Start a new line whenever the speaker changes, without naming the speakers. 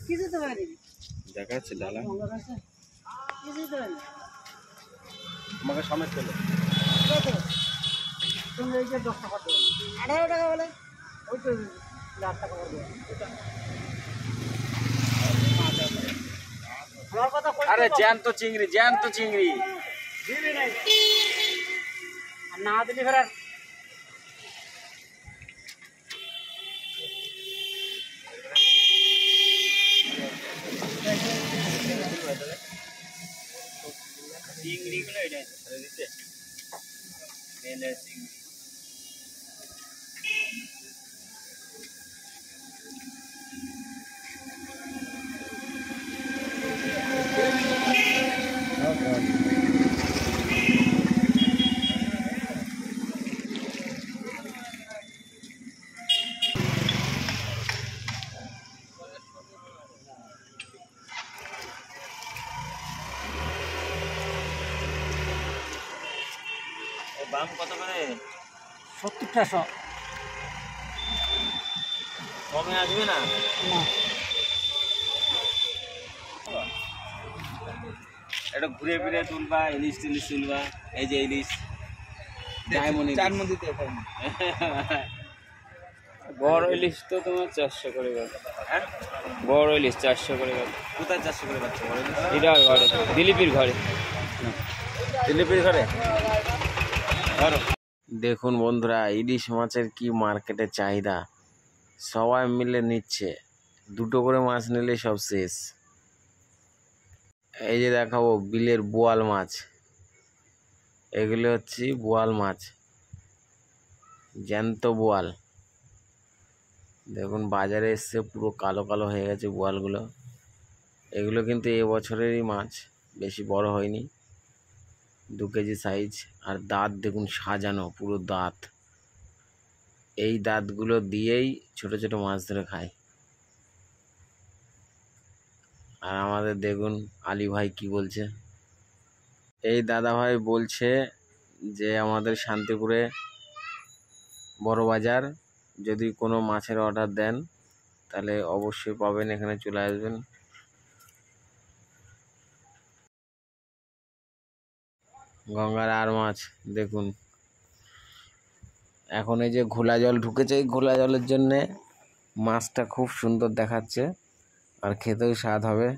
কিছু তো পারি
দেখাচ্ছে ডালা
কিছু তো পারি
আমাকে সামনে চলো
কত তুমি এই যে 10 টাকা দেবো 18 টাকা বলে ওই তো 4 টাকা করে দেবো আমার কথা কই
আরে জ্যান্ত চিংড়ি
দিবি নাই আর না দিলি ফেরার
চিংড়ি গুলো এটা দিতে মেলে চিংড়ি দাম কত করে
70 টাকা
কমে আসবে না
না
এটা ঘুরে ফিরে তুলবা ইলিশ তুলবা এই যে ইলিশ ডায়মন্ড দিতে
বড় ইলিশ তো তোমার 400 করে গেল।
হ্যাঁ
বড় ইলিশ 400 করে গেল।
কোথায় 400 করে পাচ্ছ বড় ইলিশ
এটার ঘরে, দিলীপের ঘরে।
দিলীপের ঘরে দেখুন বন্ধুরা, ইলিশ মাছের কি মার্কেটে চাহিদা, সবাই মিলে নিচ্ছে, 2টো করে মাছ নিলে সব শেষ। এই যে দেখাবো বিলের বোয়াল মাছ, এগুলো হচ্ছে বোয়াল মাছ, জ্যান্ত বোয়াল। দেখুন বাজারে এসছে, পুরো কালো কালো হয়ে গেছে বোয়ালগুলো। এগুলো কিন্তু এবছরেরই মাছ, বেশি বড় হয়নি, 2 কেজি সাইজ। আর দাঁত দেখুন সাজানো, পুরো দাঁত, এই দাঁতগুলো দিয়েই ছোট ছোট মাছ ধরে খায়। আর আমাদের দেখুন আলী ভাই কি বলছে। এই দাদা ভাই বলছে যে আমাদের শান্তিপুরে বড় বাজার, যদি কোনো মাছের অর্ডার দেন তাহলে অবশ্যই পাবেন, এখানে চলে আসবেন। গঙ্গার আর মাছ দেখুন, এখন এই যে ঘোলা জল ঢুকেছে, এই ঘোলা জলের জন্যে মাছটা খুব সুন্দর দেখাচ্ছে আর খেতেও স্বাদ হবে।